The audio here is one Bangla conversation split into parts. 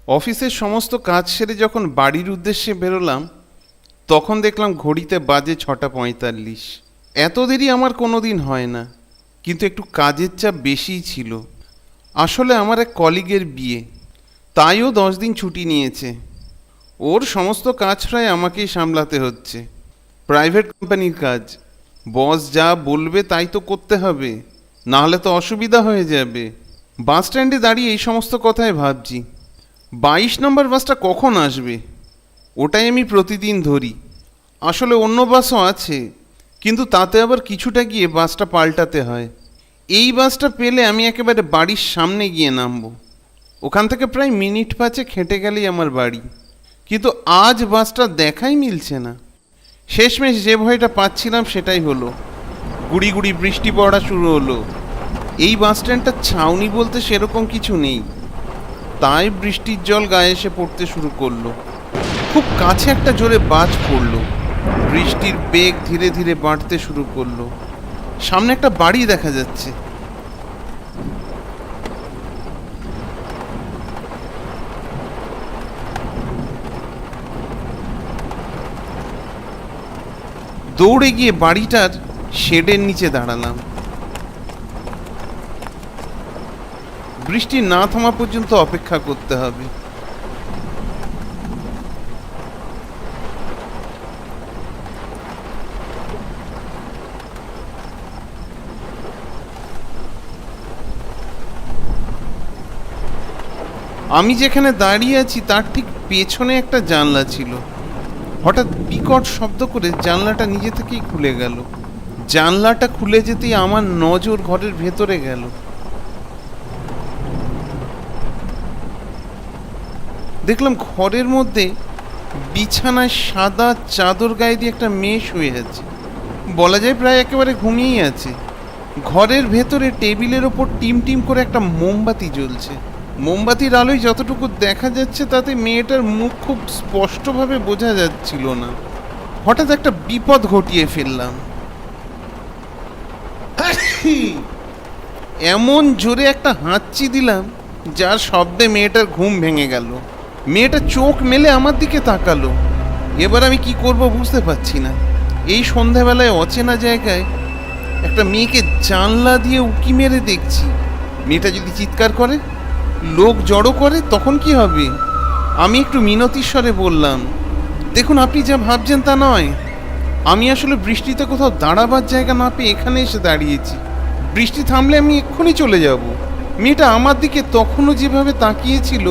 অফিসের সমস্ত কাজ সেরে যখন বাড়ির উদ্দেশ্যে বেরোলাম তখন দেখলাম ঘড়িতে বাজে 6:45। এত দেরি আমার কোনো দিন হয় না, কিন্তু একটু কাজের চাপ বেশিই ছিল। আসলে আমার এক কলিগের বিয়ে, তাইও 10 দিন ছুটি নিয়েছে। ওর সমস্ত কাজ প্রায় আমাকেই সামলাতে হচ্ছে। প্রাইভেট কোম্পানির কাজ, বস যা বলবে তাই তো করতে হবে, নাহলে তো অসুবিধা হয়ে যাবে। বাস স্ট্যান্ডে দাঁড়িয়ে এই সমস্ত কথাই ভাবছি। 22 নম্বর বাসটা কখন আসবে, ওটাই আমি প্রতিদিন ধরি। আসলে অন্য বাসও আছে, কিন্তু তাতে আবার কিছুটা গিয়ে বাসটা পাল্টাতে হয়। এই বাসটা পেলে আমি একেবারে বাড়ির সামনে গিয়ে নামবো। ওখান থেকে প্রায় মিনিট 5 হেঁটে গেলেই আমার বাড়ি। কিন্তু আজ বাসটা দেখাই মিলছে না। শেষমেশ যে ভয়টা পাচ্ছিলাম সেটাই হলো। গুড়ি গুড়ি বৃষ্টি পড়া শুরু হলো। এই বাস স্ট্যান্ডটা ছাউনি বলতে সেরকম কিছু নেই, তাই বৃষ্টির জল গায়ে এসে পড়তে শুরু করলো। খুব কাছে একটা জোরে বাজ পড়লো। বৃষ্টির বেগ ধীরে ধীরে বাড়তে শুরু করলো। সামনে একটা বাড়ি দেখা যাচ্ছে। দৌড়ে গিয়ে বাড়িটার শেডের নিচে দাঁড়ালাম। বৃষ্টি না থামা পর্যন্ত অপেক্ষা করতে হবে। আমি যেখানে দাঁড়িয়ে আছি তার ঠিক পেছনে একটা জানলা ছিল। হঠাৎ বিকট শব্দ করে জানলাটা নিজে থেকেই খুলে গেল। জানলাটা খুলে যেতেই আমার নজর ঘরের ভেতরে গেল। দেখলাম ঘরের মধ্যে বিছানায় সাদা চাদর গায়ে দিয়ে একটা মেয়ে শুয়ে আছে। বলা যায় প্রায় একেবারে ঘুমিয়েই আছে। ঘরের ভেতরে টেবিলের ওপর টিম টিম করে একটা মোমবাতি জ্বলছে। মোমবাতির আলোয় যতটুকু দেখা যাচ্ছে তাতে মেয়েটার মুখ খুব স্পষ্টভাবে বোঝা যাচ্ছিল না। হঠাৎ একটা বিপদ ঘটিয়ে ফেললাম। এমন জোরে একটা হাঁচি দিলাম যার শব্দে মেয়েটার ঘুম ভেঙে গেল। মেয়েটা চোখ মেলে আমার দিকে তাকালো। এবার আমি কি করব বুঝতে পারছি না। এই সন্ধ্যাবেলায় অচেনা জায়গায় একটা মেয়েকে জানলা দিয়ে উঁকি মেরে দেখছি। মেয়েটা যদি চিৎকার করে, লোক জড়ো করে, তখন কি হবে? আমি একটু মিনতির স্বরে বললাম, দেখুন আপনি যা ভাবছেন তা নয়। আমি আসলে বৃষ্টিতে কোথাও দাঁড়াবার জায়গা না পেয়ে এখানে এসে দাঁড়িয়েছি। বৃষ্টি থামলে আমি এক্ষুনি চলে যাব। মেয়েটা আমার দিকে তখনও যেভাবে তাকিয়েছিল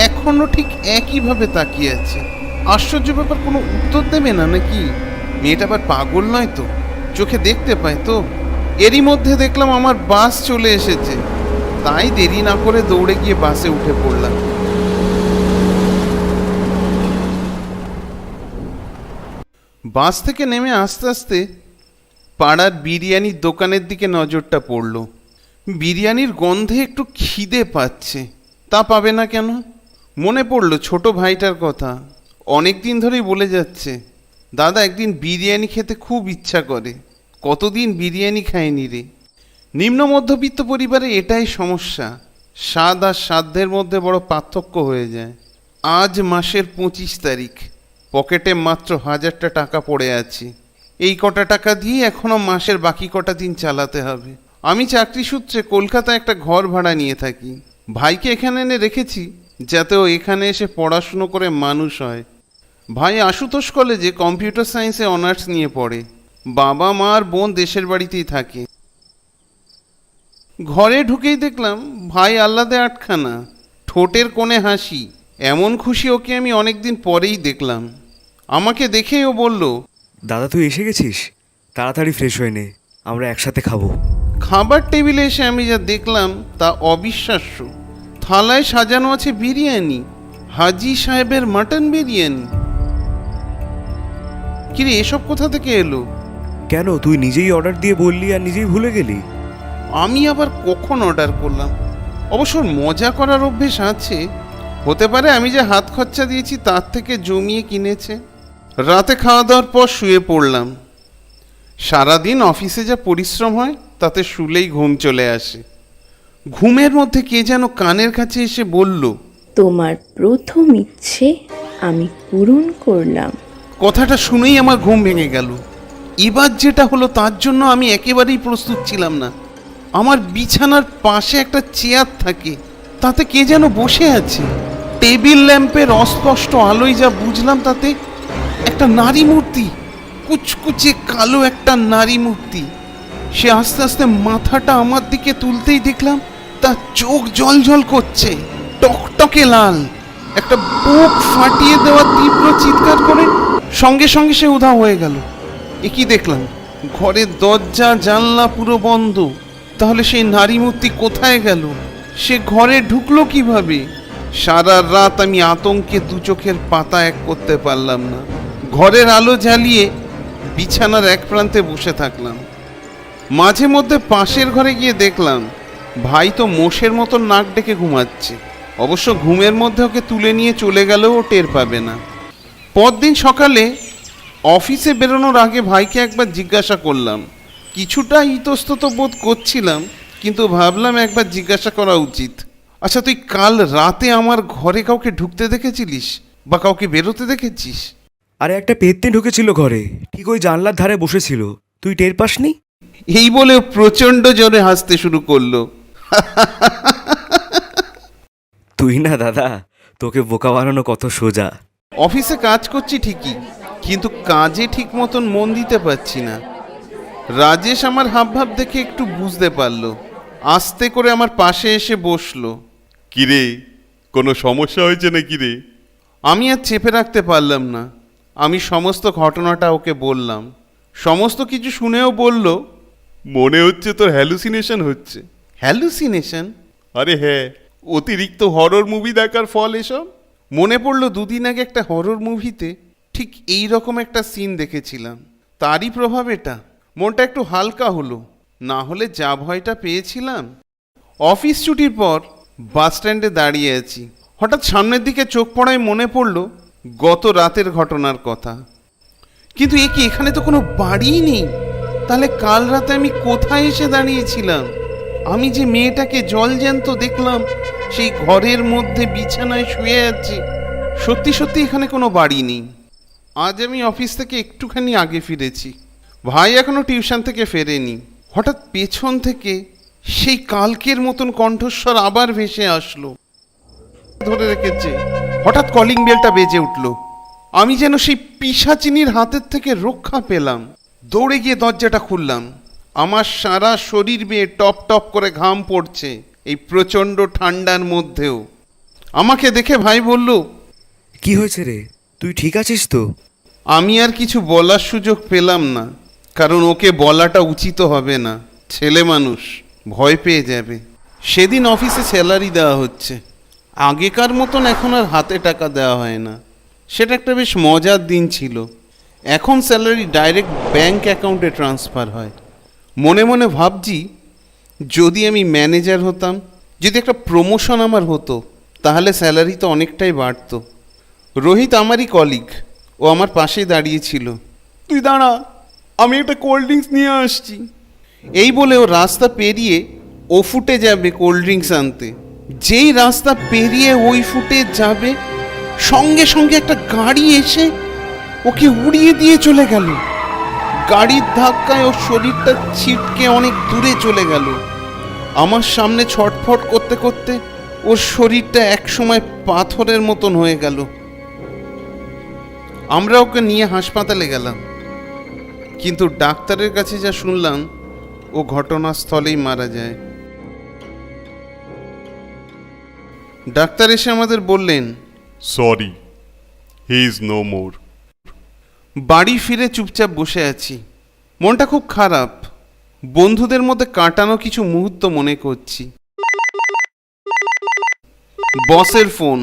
এখনও ঠিক একইভাবে তাকিয়ে আছে। আশ্চর্য ব্যাপার, কোনো উত্তর দেবে না নাকি? মেয়েটা আবার পাগল নয় তো, চোখে দেখতে পায় তো। এরই মধ্যে দেখলাম আমার বাস চলে এসেছে, তাই দেরি না করে দৌড়ে গিয়ে বাসে উঠে পড়লাম। বাস থেকে নেমে আস্তে আস্তে পাড়ার বিরিয়ানির দোকানের দিকে নজরটা পড়ল। বিরিয়ানির গন্ধে একটু খিদে পাচ্ছে। তা পাবে না কেন? মনে পড়ল ছোট ভাইটার কথা। অনেক দিন ধরেই বলে যাচ্ছে, দাদা একদিন বিরিয়ানি খেতে খুব ইচ্ছা করে। কতদিন বিরিয়ানি খায়নি রে। নিম্ন মধ্যবিত্ত পরিবারে এটাই সমস্যা, স্বাদ আর সাধ্যের মধ্যে বড় পার্থক্য হয়ে যায়। আজ মাসের 25 তারিখ, পকেটে মাত্র 1000টা টাকা পড়ে আছে। এই কটা টাকা দিয়ে এখনো মাসের বাকি কটা দিন চালাতে হবে। আমি চাকরি সূত্রে কলকাতায় একটা ঘর ভাড়া নিয়ে থাকি। ভাইকে এখানে এনে রেখেছি যাতে ও এখানে এসে পড়াশুনো করে মানুষ হয়। ভাই আশুতোষ কলেজে কম্পিউটার সায়েন্সে অনার্স নিয়ে পড়ে। বাবা মা আর বোন দেশের বাড়িতেই থাকে। ঘরে ঢুকেই দেখলাম ভাই আহ্লাদে আটখানা, ঠোঁটের কোণে হাসি। এমন খুশি ওকে আমি অনেকদিন পরেই দেখলাম। আমাকে দেখেই ও বলল, দাদা তুই এসে গেছিস, তাড়াতাড়ি ফ্রেশ হয়ে নে, আমরা একসাথে খাবো। খাবার টেবিলে এসে আমি যা দেখলাম তা অবিশ্বাস্য। থালায় সাজানো আছে বিরিয়ানি, হাজি সাহেবের মাটন বিরিয়ানি। কিরে এসব কোথা থেকে এলো? কেন, তুই নিজেই অর্ডার দিয়ে বললি আর নিজেই ভুলে গেলি? আমি আবার কখন অর্ডার করলাম? অবশ্য মজা করার অভ্যেস আছে, হতে পারে আমি যে হাত খরচা দিয়েছি তার থেকে জমিয়ে কিনেছে। রাতে খাওয়া দাওয়ার পর শুয়ে পড়লাম। সারাদিন অফিসে যা পরিশ্রম হয় তাতে শুলেই ঘুম চলে আসে। ঘুমের মধ্যে কে যেন কানের কাছে এসে বলল, তোমার প্রথম ইচ্ছে আমি পূরণ করলাম। কথাটা শুনেই আমার ঘুম ভেঙে গেল। এবার যেটা হলো তার জন্য আমি একেবারেই প্রস্তুত ছিলাম না। আমার বিছানার পাশে একটা চেয়ার থাকে, তাতে কে যেন বসে আছে। টেবিল ল্যাম্পের অস্পষ্ট আলোয় যা বুঝলাম তাতে একটা নারী মূর্তি, কুচকুচে কালো একটা নারী মূর্তি। সে আস্তে আস্তে মাথাটা আমার দিকে তুলতেই দেখলাম তার চোখ জলজল করছে, টকটকে লাল। একটা বুক ফাটিয়ে দেওয়া তীব্র চিৎকার করে সঙ্গে সঙ্গে সে উধাও হয়ে গেল। এ কি দেখলাম, ঘরের দরজা জানলা পুরো বন্ধ। তাহলে সেই নারী মূর্তি কোথায় গেল? সে ঘরে ঢুকলো কিভাবে? সারা রাত আমি আতঙ্কে দু চোখের পাতা এক করতে পারলাম না। ঘরের আলো জ্বালিয়ে বিছানার এক প্রান্তে বসে থাকলাম। মাঝে মধ্যে পাশের ঘরে গিয়ে দেখলাম ভাই তো মোষের মতো নাক ডেকে ঘুমাচ্ছে। অবশ্য ঘুমের মধ্যে ওকে তুলে নিয়ে চলে গেলেও ও টের পাবে না। পরদিন সকালে অফিসে বেরোনোর আগে ভাইকে একবার জিজ্ঞাসা করলাম। কিছুটা ইতস্তত বোধ করছিলাম, কিন্তু ভাবলাম একবার জিজ্ঞাসা করা উচিত। আচ্ছা, তুই কাল রাতে আমার ঘরে কাউকে ঢুকতে দেখেছিলিস বা কাউকে বেরোতে দেখেছিস? আরে একটা পেত্নী ঢুকেছিল ঘরে, ঠিক ওই জানলার ধারে বসেছিল। তুই টের পাসনি? এই বলে প্রচণ্ড জোরে হাসতে শুরু করলো। তুই না দাদা, তোকে বোকা বানানো কত সোজা। অফিসে কাজ করছি ঠিকই, কিন্তু কাজে ঠিক মতন মন দিতে পারছি না। রাজেশ আমার হাবভাব দেখে একটু বুঝতে পারলো। আস্তে করে আমার পাশে এসে বসলো। কিরে, কোনো সমস্যা হয়েছে নাকি রে? আমি আর চেপে রাখতে পারলাম না। আমি সমস্ত ঘটনাটা ওকে বললাম। সমস্ত কিছু শুনেও বলল, মনে হচ্ছে তোর হ্যালুসিনেশন হচ্ছে। হ্যালুসিনেশন? আরে হ্যাঁ, অতিরিক্ত হরর মুভি দেখার ফল এসব। মনে পড়লো দুদিন আগে একটা হরর মুভিতে ঠিক এই রকম একটা সিন দেখেছিলাম। তারই প্রভাব এটা। মনটা একটু হালকা হলো, না হলে যা ভয়টা পেয়েছিলাম। অফিস ছুটির পর বাস স্ট্যান্ডে দাঁড়িয়ে আছি। হঠাৎ সামনের দিকে চোখ পড়ায় মনে পড়লো গত রাতের ঘটনার কথা। কিন্তু এ কি, এখানে তো কোনো বাড়িই নেই। তাহলে কাল রাতে আমি কোথায় এসে দাঁড়িয়েছিলাম? আমি যে মেয়েটাকে জলজ্যান্ত দেখলাম সেই ঘরের মধ্যে বিছানায় শুয়ে আছে, সত্যি সত্যি এখানে কোনো বাড়ি নেই। আজ আমি অফিস থেকে একটুখানি আগে ফিরেছি। ভাই এখনো টিউশন থেকে ফেরেনি। হঠাৎ পেছন থেকে সেই কালকের মতন কণ্ঠস্বর আবার ভেসে আসলো। ধরে রেখেছে। হঠাৎ কলিং বেলটা বেজে উঠল। আমি যেন সেই পিশাচিনীর হাতের থেকে রক্ষা পেলাম। দৌড়ে গিয়ে দরজাটা খুললাম। আমার সারা শরীর বেয়ে টপ টপ করে ঘাম পড়ছে এই প্রচণ্ড ঠান্ডার মধ্যেও। আমাকে দেখে ভাই বলল, কি হয়েছে রে, তুই ঠিক আছিস তো? আমি আর কিছু বলার সুযোগ পেলাম না, কারণ ওকে বলাটা উচিত হবে না। ছেলে মানুষ, ভয় পেয়ে যাবে। সেদিন অফিসে স্যালারি দেওয়া হচ্ছে। আগেকার মতন এখন আর হাতে টাকা দেওয়া হয় না। সেটা একটা বেশ মজার দিন ছিল। এখন স্যালারি ডাইরেক্ট ব্যাংক অ্যাকাউন্টে ট্রান্সফার হয়। মনে মনে ভাবছি, যদি আমি ম্যানেজার হতাম, যদি একটা প্রমোশন আমার হতো, তাহলে স্যালারি তো অনেকটাই বাড়তো। রোহিত আমারই কলিগ, ও আমার পাশেই দাঁড়িয়েছিল। তুই দাঁড়া, আমি একটা কোল্ড ড্রিঙ্কস নিয়ে আসছি। এই বলে ও রাস্তা পেরিয়ে ও ফুটে যাবে কোল্ড ড্রিঙ্কস আনতে। যেই রাস্তা পেরিয়ে ওই ফুটে যাবে, সঙ্গে সঙ্গে একটা গাড়ি এসে ওকে উড়িয়ে দিয়ে চলে গেল। গাড়ির ধাক্কায় ওর শরীরটা ছিটকে অনেক দূরে চলে গেল। আমার সামনে ছটফট করতে করতে ওর শরীরটা একসময় পাথরের মতন হয়ে গেল। আমরা ওকে নিয়ে হাসপাতালে গেলাম, কিন্তু ডাক্তারের কাছে যা শুনলাম, ও ঘটনাস্থলেই মারা যায়। ডাক্তার এসে আমাদের বললেন, sorry, he is no more. বাড়ি ফিরে চুপচাপ বসে আছি। মনটা খুব খারাপ। বন্ধুদের মধ্যে কাটানো কিছু মুহূর্ত মনে করছি। বসের ফোন।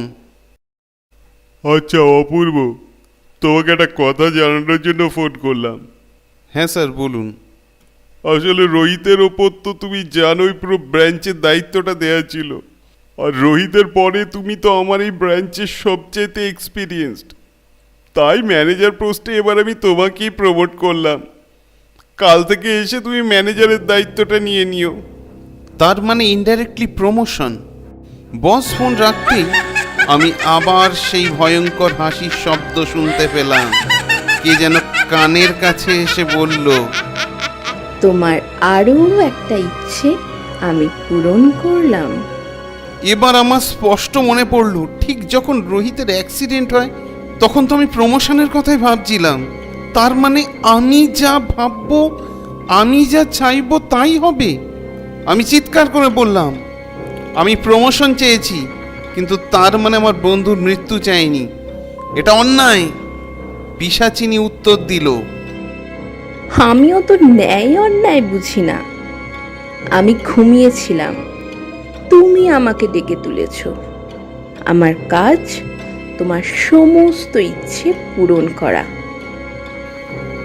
আচ্ছা অপূর্ব, তোমাকে একটা কথা জানানোর জন্য ফোন করলাম। হ্যাঁ স্যার, বলুন। আসলে রোহিতের ওপর তো তুমি জানোই পুরো ব্রাঞ্চের দায়িত্বটা দেওয়া ছিল। আর রোহিতের পরে তুমি তো আমার এই ব্রাঞ্চের সবচেয়ে এক্সপিরিয়েন্সড। তাই ম্যানেজার পোস্টে এবার আমি তোমাকেই প্রমোট করলাম। কাল থেকে এসে তুমি ম্যানেজারের দায়িত্বটা নিয়ে নিও। তার মানে ইনডাইরেক্টলি প্রমোশন। বস ফোন রাখতেই আমি আবার সেই ভয়ঙ্কর হাসির শব্দ শুনতে পেলাম। কে যেন কানের কাছে এসে বলল, তোমার আরও একটা ইচ্ছে আমি পূরণ করলাম। এবার আমার স্পষ্ট মনে পড়ল, ঠিক যখন রোহিতের অ্যাক্সিডেন্ট হয় তখন তো আমি প্রমোশনের কথাই ভাবছিলাম। তার মানে আমি যা ভাববো, আমি যা চাইবো তাই হবে। আমি চিৎকার করে বললাম, আমি প্রমোশন চেয়েছি, কিন্তু তার মানে আমার বন্ধুর মৃত্যু চাইনি, এটা অন্যায়। পিশাচিনী উত্তর দিল, আমিও তো ন্যায় অন্যায় বুঝি না। আমি ঘুমিয়েছিলাম, তুমি আমাকে ডেকে তুলেছ। আমার কাজ তোমার সমস্ত ইচ্ছে পূরণ করা।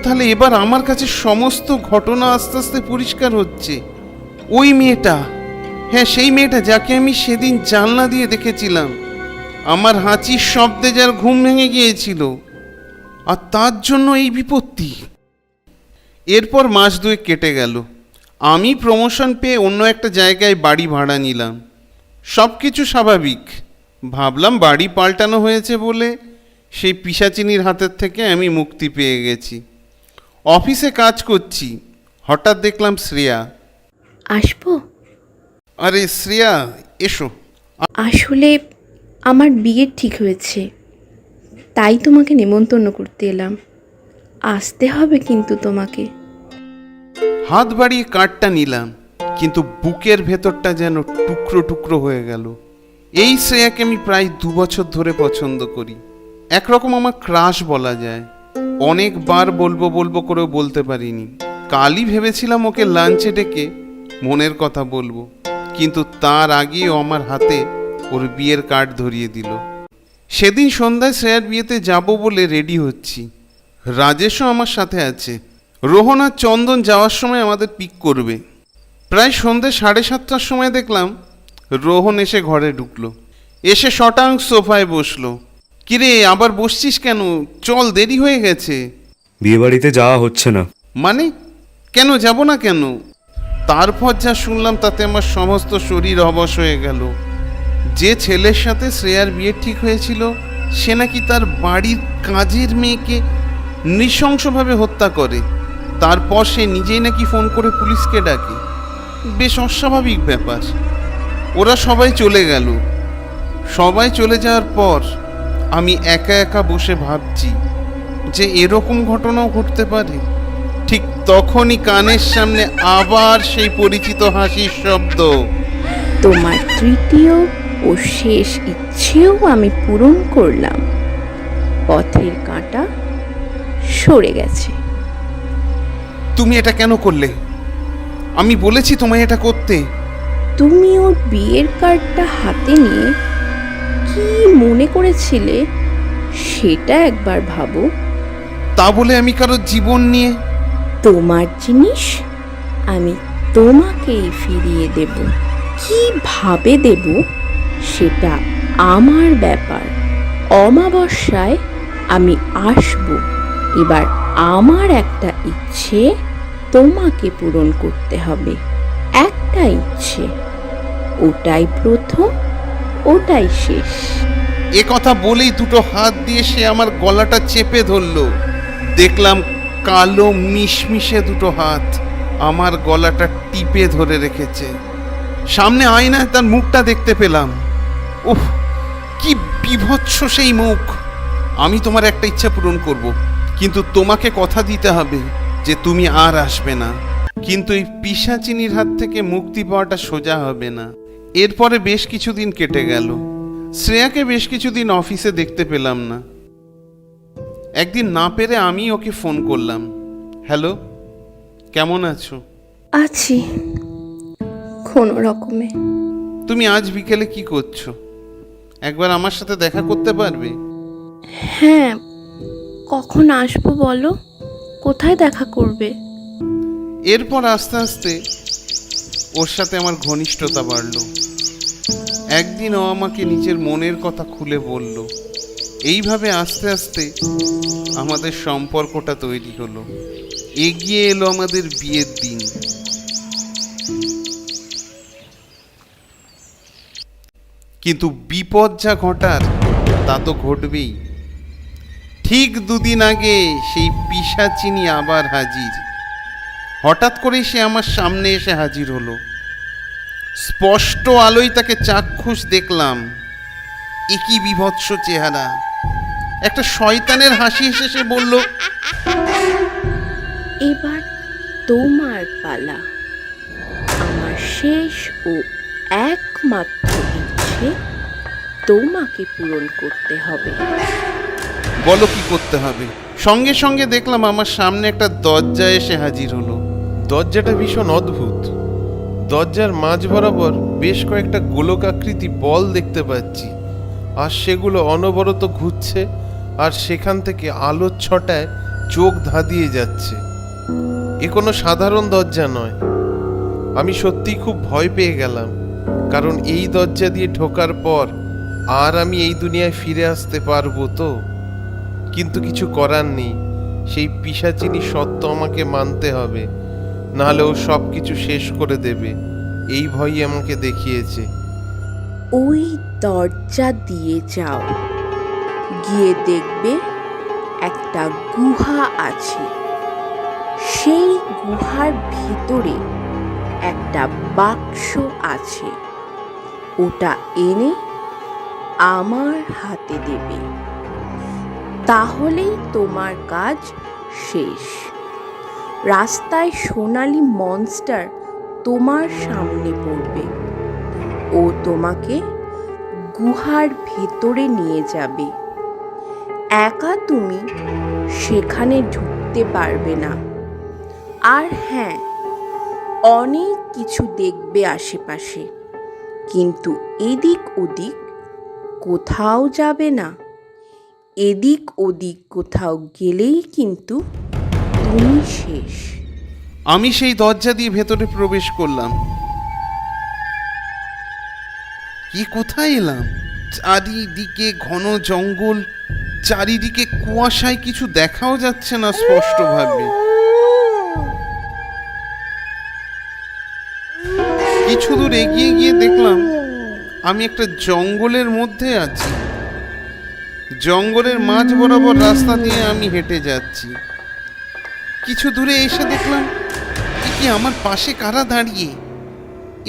তাহলে এবার আমার কাছে সমস্ত ঘটনা আস্তে আস্তে পরিষ্কার হচ্ছে। ওই মেয়েটা, হ্যাঁ সেই মেয়েটা যাকে আমি সেদিন জানলা দিয়ে দেখেছিলাম, আমার হাঁচির শব্দে যার ঘুম ভেঙে গিয়েছিল, আর তার জন্য এই বিপত্তি। এরপর মাস দুয়েক কেটে গেল। আমি প্রমোশন পেয়ে অন্য একটা জায়গায় বাড়ি ভাড়া নিলাম। সব কিছু স্বাভাবিক। ভাবলাম বাড়ি পাল্টানো হয়েছে বলে সেই পিশাচিনীর হাতের থেকে আমি মুক্তি পেয়ে গেছি। অফিসে কাজ করছি, হঠাৎ দেখলাম শ্রেয়া। আসবো? আরে শ্রেয়া, এসো। আসলে আমার বিয়ে ঠিক হয়েছে, তাই তোমাকে নেমন্তন্ন করতে এলাম। আসতে হবে কিন্তু তোমাকে। হাত বাড়িয়ে কার্ডটা নিলাম, কিন্তু বুকের ভেতরটা যেন টুকরো টুকরো হয়ে গেল। এই শ্রেয়াকে আমি প্রায় 2 বছর ধরে পছন্দ করি। একরকম আমার ক্রাশ বলা যায়। অনেকবার বলবো বলবো করেও বলতে পারিনি। কালই ভেবেছিলাম ওকে লাঞ্চে ডেকে মনের কথা বলবো, কিন্তু তার আগেও আমার হাতে ওর বিয়ের কার্ড ধরিয়ে দিল। সেদিন সন্ধ্যায় শ্রেয়ার বিয়েতে যাব বলে রেডি হচ্ছি। রাজেশও আমার সাথে আছে। রোহন আর চন্দন যাওয়ার সময় আমাদের পিক করবে। প্রায় সন্ধ্যে 7:30টার সময় দেখলাম রোহন এসে ঘরে ঢুকলো। এসে শটাং সোফায় বসলো। কিরে, আবার বসছিস কেন? চল, দেরি হয়ে গেছে। বিয়েবাড়িতে যাওয়া হচ্ছে না। মানে কেন যাব না কেন? তারপর যা শুনলাম তাতে আমার সমস্ত শরীর অবশ হয়ে গেল। যে ছেলের সাথে শ্রেয়ার বিয়ে ঠিক হয়েছিল, সে নাকি তার বাড়ির কাজের মেয়েকে নৃশংসভাবে হত্যা করে। তারপর সে নিজেই নাকি ফোন করে পুলিশকে ডাকে। বেশ অস্বাভাবিক ব্যাপার। ওরা সবাই চলে গেল। সবাই চলে যাওয়ার পর আমি একা একা বসে ভাবছি যে এরকম ঘটনাও ঘটতে পারে। ঠিক তখনই কানের সামনে আবার সেই পরিচিত হাসির শব্দ। তোমার তৃতীয় ও শেষ ইচ্ছেও আমি পূরণ করলাম। পথের কাঁটা সরে গেছে। তুমি এটা কেন করলে? আমি বলেছি তোমায় এটা করতে। তুমি ওর বিয়ের কার্ডটা হাতে নিয়ে কি মনে করেছিলে সেটা একবার ভাবো। তা বলে আমি কারো জীবন নিয়ে? তোমার জিনিস আমি তোমাকেই ফিরিয়ে দেব। কিভাবে দেব সেটা আমার ব্যাপার। অমাবস্যায় আমি আসব। এবার আমার একটা ইচ্ছে তোমাকে পূরণ করতে হবে। একটা ইচ্ছে, ওটাই প্রথম, ওটাই শেষ। এ কথা বলেই দুটো হাত দিয়ে সে আমার গলাটা চেপে ধরলো। দেখলাম কালো মিশমিশে দুটো হাত আমার গলাটা টিপে ধরে রেখেছে। সামনে আয়নায় তার মুখটা দেখতে পেলাম। উফ, কি বিভৎস সেই মুখ। আমি তোমার একটা ইচ্ছা পূরণ করব, কিন্তু তোমাকে কথা দিতে হবে যে তুমি আর আসবে না। কিন্তু এই পিশাচিনীর হাত থেকে মুক্তি পাওয়াটা সোজা হবে না। এরপরে বেশ কিছুদিন কেটে গেল। শ্রেয়াকে বেশ কিছুদিন অফিসে দেখতে পেলাম না। একদিন না পেরে আমি ওকে ফোন করলাম। হ্যালো, কেমন আছো? আছি কোনো রকমে। তুমি আজ বিকেলে কি করছো? একবার আমার সাথে দেখা করতে পারবে? হ্যাঁ, কখন আসবো বলো? কোথায় দেখা করবে? এরপর আস্তে আস্তে ওর সাথে আমার ঘনিষ্ঠতা বাড়লো। একদিন ও আমাকে নিজের মনের কথা খুলে বলল। এইভাবে আস্তে আস্তে আমাদের সম্পর্কটা তৈরি হলো। এগিয়ে এলো আমাদের বিয়ের দিন। কিন্তু বিপদ যা ঘটার তা তো ঘটবেই। ঠিক 2 দিন আগে সেই পিশাচিনী আবার হাজির। হঠাৎ করেই সে আমার সামনে এসে হাজির হলো। স্পষ্ট আলোয় তাকে চাক্ষুষ দেখলাম। একই বিভৎস চেহারা। একটা শয়তানের হাসি এসে সে বলল, এবার তোমার পালা। আমার শেষ ও একমাত্র ইচ্ছে তোমাকে পূরণ করতে হবে। বলো কি করতে হবে? সঙ্গে সঙ্গে দেখলাম আমার সামনে একটা দরজা এসে হাজির হলো। দরজাটা ভীষণ অদ্ভুত। দরজার মাঝ বরাবর বেশ কয়েকটা গোলকাকৃতি বল দেখতে পাচ্ছি, আর সেগুলো অনবরত ঘুরছে, আর সেখান থেকে আলোর ছটায় চোখ ধাঁধিয়ে যাচ্ছে। এ কোনো সাধারণ দরজা নয়। আমি সত্যিই খুব ভয় পেয়ে গেলাম, কারণ এই দরজা দিয়ে ঢোকার পর আর আমি এই দুনিয়ায় ফিরে আসতে পারবো তো? কিন্তু কিছু করার নেই, সেই পিশাচিনী সত্য আমাকে মানতে হবে, নাহলে ও সব কিছু শেষ করে দেবে। এই ভয়ই আমাকে দেখিয়েছে। ওই দরজা দিয়ে যাও, গিয়ে দেখবে একটা গুহা আছে। সেই গুহার ভিতরে একটা বাক্স আছে। ওটা এনে আমার হাতে দেবে, তাহলেই তোমার কাজ শেষ। রাস্তায় সোনালি মনস্টার তোমার সামনে পড়বে। ও তোমাকে গুহার ভেতরে নিয়ে যাবে। একা তুমি সেখানে ঢুকতে পারবে না। আর হ্যাঁ, অনেক কিছু দেখবে আশেপাশে, কিন্তু এদিক ওদিক কোথাও যাবে না। এদিক ওদিক কোথাও গেলেই কিন্তু তুমি শেষ। আমি সেই দরজা দিয়ে ভেতরে প্রবেশ করলাম। কোথায় এলাম? চারিদিকে ঘন জঙ্গল, চারিদিকে কুয়াশায় কিছু দেখাও যাচ্ছে না স্পষ্টভাবে। কিছু দূর এগিয়ে গিয়ে দেখলাম আমি একটা জঙ্গলের মধ্যে আছি। জঙ্গলের মাঝ বরাবর রাস্তা দিয়ে আমি হেঁটে যাচ্ছি। কিছু দূরে এসে দেখলাম কি আমার পাশে কারা দাঁড়িয়ে।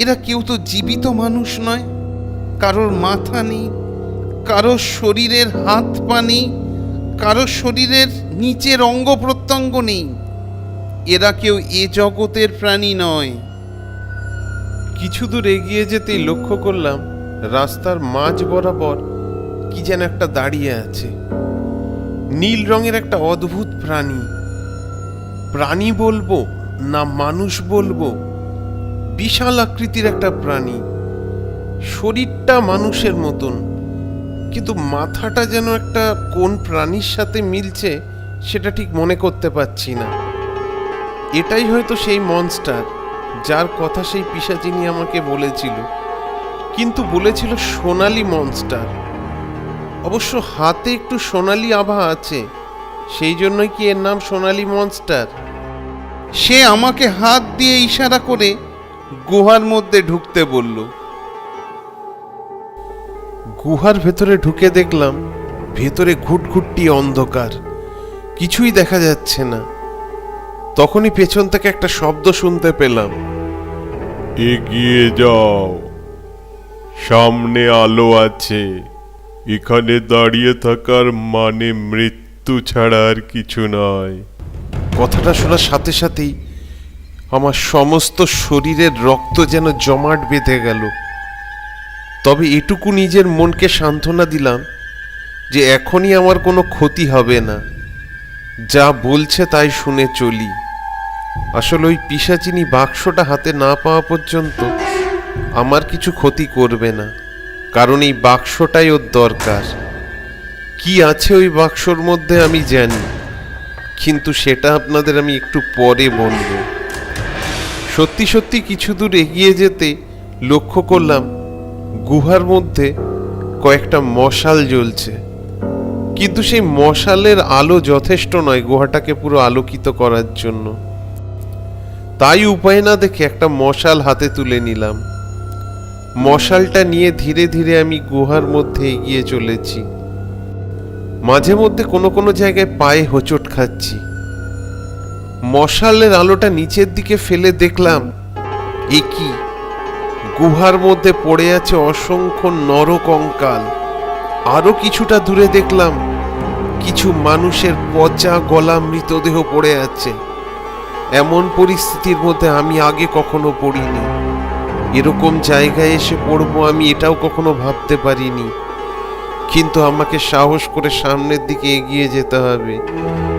এরা কেউ তো জীবিত মানুষ নয়। কারোর মাথা নেই, কারোর শরীরের হাত পা নেই, কারোর শরীরের নিচের অঙ্গ প্রত্যঙ্গ নেই। এরা কেউ এ জগতের প্রাণী নয়। কিছু দূর এগিয়ে যেতেই লক্ষ্য করলাম রাস্তার মাঝ বরাবর কি যেন একটা দাঁড়িয়ে আছে। নীল রঙের একটা অদ্ভুত প্রাণী। প্রাণী বলবো না মানুষ বলবো, বিশাল আকৃতির একটা প্রাণী। শরীরটা মানুষের মতন, কিন্তু মাথাটা যেন একটা কোন প্রাণীর সাথে মিলছে সেটা ঠিক মনে করতে পারছি না। এটাই হয়তো সেই মনস্টার যার কথা সেই পিশাচিনী আমাকে বলেছিল, কিন্তু বলেছিল সোনালি মনস্টার। অবশ্য হাতে একটু সোনালি আভা আছে, সেই জন্যই কি এর নাম সোনালি মনস্টার। সে আমাকে হাত দিয়ে ইশারা করে গুহার মধ্যে ঢুকতে বলল। গুহার ভেতরে ঢুকে দেখলাম ভেতরে ঘুটঘুটি অন্ধকার, কিছুই দেখা যাচ্ছে না। তখনই পেছন থেকে একটা শব্দ শুনতে পেলাম, এগিয়ে যাও, সামনে আলো আছে। এখানে দাঁড়িয়ে থাকার মানে মৃত্যু ছাড়া আর কিছু নয়। কথাটা শোনার সাথে সাথেই আমার সমস্ত শরীরের রক্ত যেন জমাট বেঁধে গেল। তবে এটুকু নিজের মনকে সান্ত্বনা দিলাম যে এখনই আমার কোনো ক্ষতি হবে না। যা বলছে তাই শুনে চলি। আসলে ওই পিশাচিনী বাক্সটা হাতে না পাওয়া পর্যন্ত আমার কিছু ক্ষতি করবে না, কারণ এই বাক্সটাই ওর দরকার। কি আছে ওই বাক্সর মধ্যে আমি জানি, কিন্তু সেটা আপনাদের আমি একটু পরে বলবো। সত্যি সত্যি কিছু দূর এগিয়ে যেতে লক্ষ্য করলাম গুহার মধ্যে কয়েকটা মশাল জ্বলছে, কিন্তু সেই মশালের আলো যথেষ্ট নয় গুহাটাকে পুরো আলোকিত করার জন্য। তাই উপায় না দেখে একটা মশাল হাতে তুলে নিলাম। মশালটা নিয়ে ধীরে ধীরে আমি গুহার মধ্যে এগিয়ে চলেছি। মাঝে মধ্যে কোনো কোনো জায়গায় পায়ে হোঁচট খাচ্ছি। মশালের আলোটা নিচের দিকে ফেলে দেখলাম, এ কি, গুহার মধ্যে পড়ে আছে অসংখ্য নরকঙ্কাল। আরো কিছুটা দূরে দেখলাম কিছু মানুষের পচা গলা মৃতদেহ পড়ে আছে। এমন পরিস্থিতির মধ্যে আমি আগে কখনো পড়িনি। এরকম জায়গায় এসে পড়বো আমি এটাও কখনো ভাবতে পারিনি। কিন্তু আমাকে সাহস করে সামনের দিকে এগিয়ে যেতে হবে,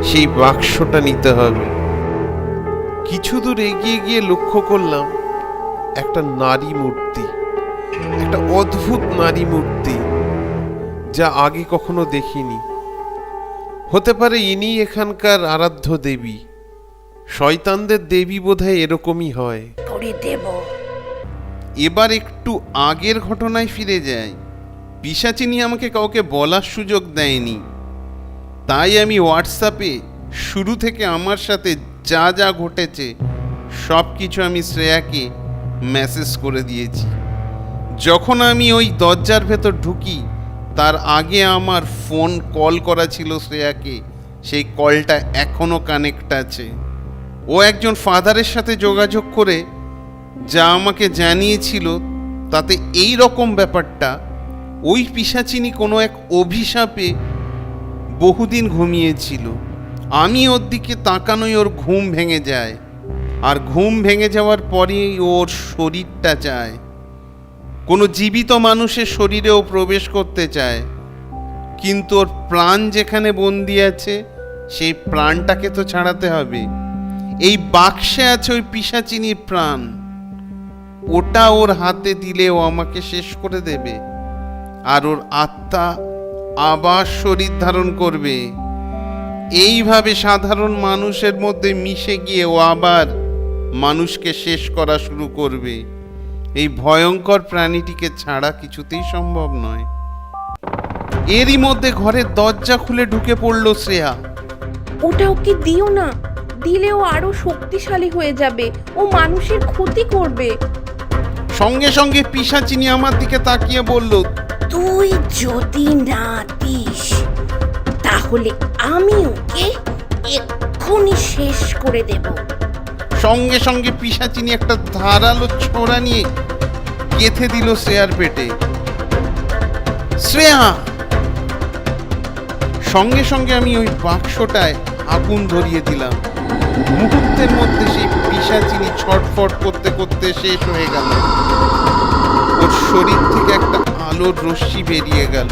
সেই বাক্সটা নিতে হবে। কিছু দূর এগিয়ে গিয়ে লক্ষ্য করলাম একটা নারী মূর্তি, একটা অদ্ভুত নারী মূর্তি, যা আগে কখনো দেখিনি। হতে পারে ইনি এখানকার আরাধ্য দেবী। শয়তানদের দেবী বোধহয় এরকমই হয়। এবার একটু আগের ঘটনায় ফিরে যাই। পিশাচিনী আমাকে কাউকে বলার সুযোগ দেয়নি, তাই আমি হোয়াটসঅ্যাপে শুরু থেকে আমার সাথে যা যা ঘটেছে সব কিছু আমি শ্রেয়াকে মেসেজ করে দিয়েছি। যখন আমি ওই দরজার ভেতর ঢুকি তার আগে আমার ফোন কল করা ছিল শ্রেয়াকে, সেই কলটা এখনো কানেক্ট আছে। ও একজন ফাদারের সাথে যোগাযোগ করে যা আমাকে জানিয়েছিল তাতে এই রকম ব্যাপারটা, ওই পিশাচিনী কোনো এক অভিশাপে বহুদিন ঘুমিয়েছিল। আমি ওর দিকে তাকানোই ওর ঘুম ভেঙে যায়, আর ঘুম ভেঙে যাওয়ার পরেই ওর শরীরটা চায়। কোনো জীবিত মানুষের শরীরেও প্রবেশ করতে চায়, কিন্তু ওর প্রাণ যেখানে বন্দি আছে সেই প্রাণটাকে তো ছাড়াতে হবে। এই বাক্সে আছে ওই পিশাচিনীর প্রাণ। ওটা ওর হাতে দিলে ও আমাকে শেষ করে দেবে, আর ওর আত্মা আবার শরীর ধারণ করবে। এইভাবে সাধারণ মানুষের মধ্যে মিশে গিয়ে ও আবার মানুষকে শেষ করা শুরু করবে। এই ভয়ঙ্কর প্রাণীটিকে ছাড়া কিছুতেই সম্ভব নয়। এরই মধ্যে ঘরের দরজা খুলে ঢুকে পড়ল শ্রেয়া। ওটা ওকে দিও না, দিলে ও আরো শক্তিশালী হয়ে যাবে, ও মানুষের ক্ষতি করবে। সঙ্গে সঙ্গে পিশাচিনী আমার দিকে তাকিয়ে বলল, তুই যদি না দিস তাহলে আমি ওকে এক্ষুনি শেষ করে দেব। সঙ্গে সঙ্গে পিশাচিনী একটা ধারালো ছোরা নিয়ে গেঁথে দিল শ্রেয়ার পেটে। শ্রেয়া! সঙ্গে সঙ্গে আমি ওই বাক্সটায় আগুন ধরিয়ে দিলাম। মুহূর্তের মধ্যে সেই পিশাচিনী ছটফট করতে করতে শেষ হয়ে গেল। ওর শরীর থেকে একটা আলোর রশ্মি বেরিয়ে গেল,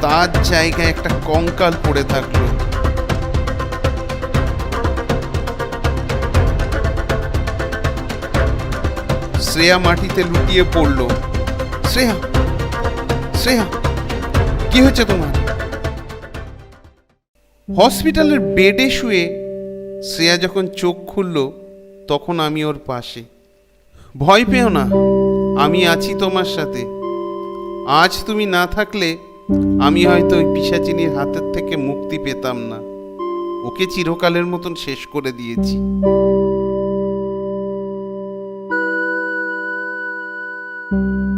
তার জায়গায় একটা কঙ্কাল পড়ে থাকলো। শ্রেয়া মাটিতে লুটিয়ে পড়ল। শ্রেয়া, শ্রেয়া, কি হয়েছে তোমার? হসপিটালের বেডে শুয়ে শ্রেয়া যখন চোখ খুলল তখন আমি ওর পাশে। ভয় পেও না, আমি আছি তোমার সাথে। আজ তুমি না থাকলে আমি হয়তো ওই পিশাচিনীর হাতের থেকে মুক্তি পেতাম না। ওকে চিরকালের মতন শেষ করে দিয়েছি।